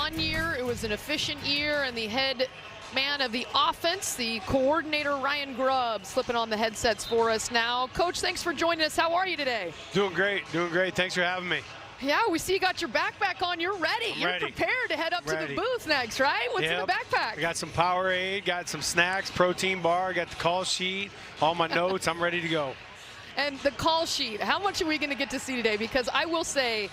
fun year. It was an efficient year, and the head man of the offense, the coordinator, Ryan Grubb, slipping on the headsets for us now. Coach, thanks for joining us. How are you today? Doing great. Thanks for having me. Yeah, we see you got your backpack on. You're ready. You're prepared to head up to the booth next, right? What's in the backpack? I got some Powerade, got some snacks, protein bar, got the call sheet, all my notes. I'm ready to go. And the call sheet, how much are we going to get to see today? Because I will say,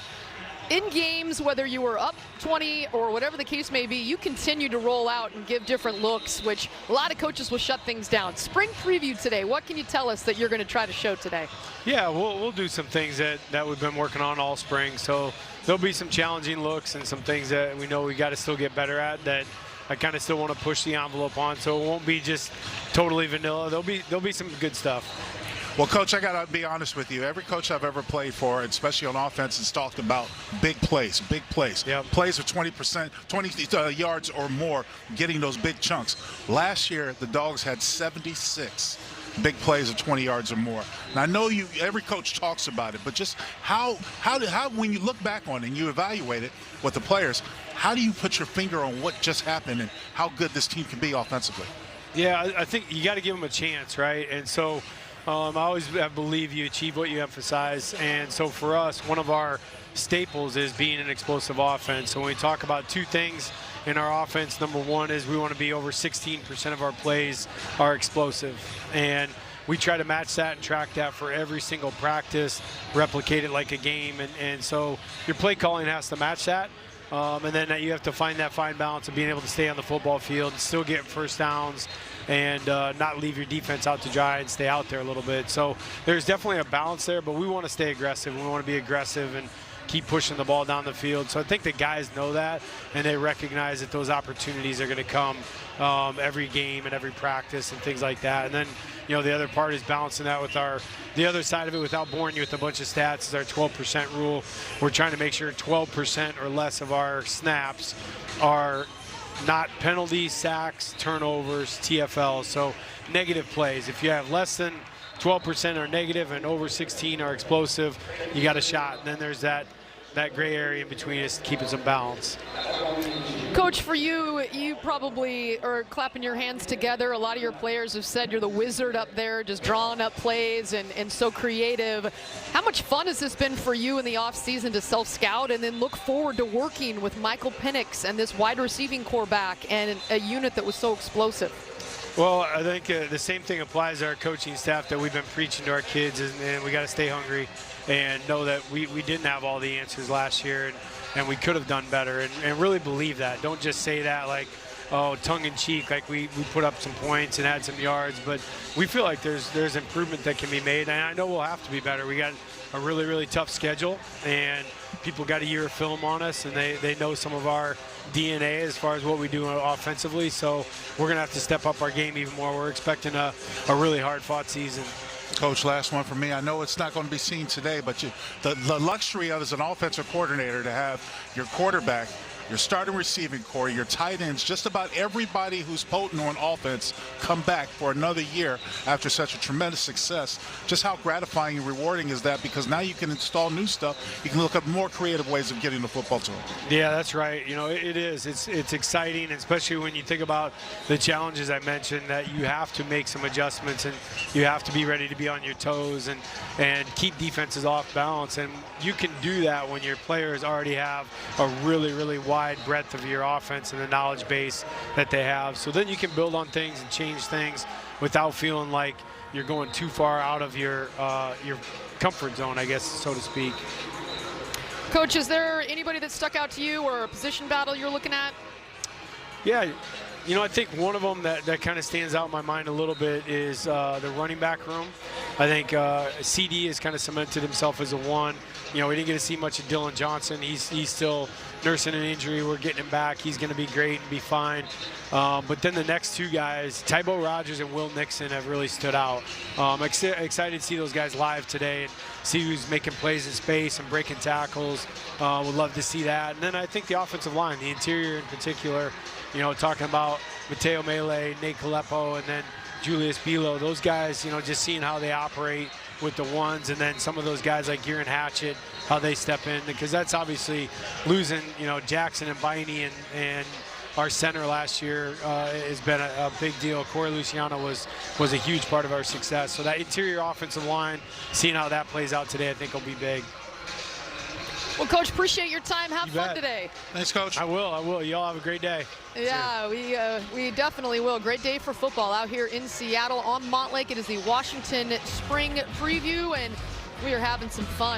in games, whether you were up 20 or whatever the case may be, you continue to roll out and give different looks, which a lot of coaches will shut things down. Spring preview today, what can you tell us that you're going to try to show today? Yeah, we'll do some things that we've been working on all spring. So there'll be some challenging looks and some things that we know we got to still get better at that I kind of still want to push the envelope on. So it won't be just totally vanilla. There'll be some good stuff. Well, Coach, I got to be honest with you. Every coach I've ever played for, especially on offense, has talked about big plays. Yep. Plays of 20 yards or more, getting those big chunks. Last year, the Dogs had 76 big plays of 20 yards or more. Now, I know every coach talks about it, but just how when you look back on it and you evaluate it with the players, how do you put your finger on what just happened and how good this team can be offensively? Yeah, I think you got to give them a chance, right? And so I always believe you achieve what you emphasize. And so for us, one of our staples is being an explosive offense. So when we talk about two things in our offense, number one is we want to be over 16% of our plays are explosive. And we try to match that and track that for every single practice, replicate it like a game. And so your play calling has to match that. And then you have to find that fine balance of being able to stay on the football field and still get first downs and not leave your defense out to dry and stay out there a little bit. So there's definitely a balance there, but we want to stay aggressive. We want to be aggressive and keep pushing the ball down the field. So I think the guys know that, and they recognize that those opportunities are going to come every game and every practice and things like that. And then, the other part is balancing that with the other side of it without boring you with a bunch of stats is our 12% rule. We're trying to make sure 12% or less of our snaps are not penalties, sacks, turnovers, TFLs, so negative plays. If you have less than 12% are negative and over 16 are explosive, you got a shot. And then there's that gray area in between us keeping some balance. Coach, for you probably are clapping your hands together. A lot of your players have said you're the wizard up there, just drawing up plays and so creative. How much fun has this been for you in the offseason to self-scout and then look forward to working with Michael Penix and this wide receiving core back and a unit that was so explosive? Well, I think the same thing applies to our coaching staff that we've been preaching to our kids, and we got to stay hungry and know that we didn't have all the answers last year, and we could have done better, and really believe that. Don't just say that like, oh, tongue-in-cheek, like we put up some points and had some yards, but we feel like there's improvement that can be made, and I know we'll have to be better. We got a really, really tough schedule, and people got a year of film on us, and they know some of our DNA as far as what we do offensively, so we're going to have to step up our game even more. We're expecting a really hard-fought season. Coach, last one for me. I know it's not going to be seen today, but the luxury of as an offensive coordinator to have your quarterback, your starting receiving core, your tight ends, just about everybody who's potent on offense come back for another year after such a tremendous success. Just how gratifying and rewarding is that? Because now you can install new stuff. You can look up more creative ways of getting the football to them. Yeah, that's right. It is. It's exciting, especially when you think about the challenges I mentioned, that you have to make some adjustments and you have to be ready to be on your toes and keep defenses off balance. And you can do that when your players already have a really, really wide breadth of your offense and the knowledge base that they have. So then you can build on things and change things without feeling like you're going too far out of your comfort zone, I guess, so to speak. Coach, is there anybody that stuck out to you or a position battle you're looking at? Yeah, I think one of them that kind of stands out in my mind a little bit is the running back room. I think CD has kind of cemented himself as a one. We didn't get to see much of Dylan Johnson. He's still nursing an injury. We're getting him back. He's going to be great and be fine. But then the next two guys, Tybo Rogers and Will Nixon, have really stood out. I'm excited to see those guys live today and see who's making plays in space and breaking tackles. Would love to see that. And then I think the offensive line, the interior in particular, talking about Mateo Mele, Nate Caleppo, and then Julius Bilo, those guys, just seeing how they operate with the ones, and then some of those guys like Gear and Hatchet, how they step in, because that's obviously losing, you know, Jackson and Biney and our center last year has been a big deal. Corey Luciano was a huge part of our success. So that interior offensive line, seeing how that plays out today, I think will be big. Well, Coach, appreciate your time. Have fun today. Thanks, Coach. I will. Y'all have a great day. Yeah, we definitely will. Great day for football out here in Seattle on Montlake. It is the Washington Spring Preview, and we are having some fun.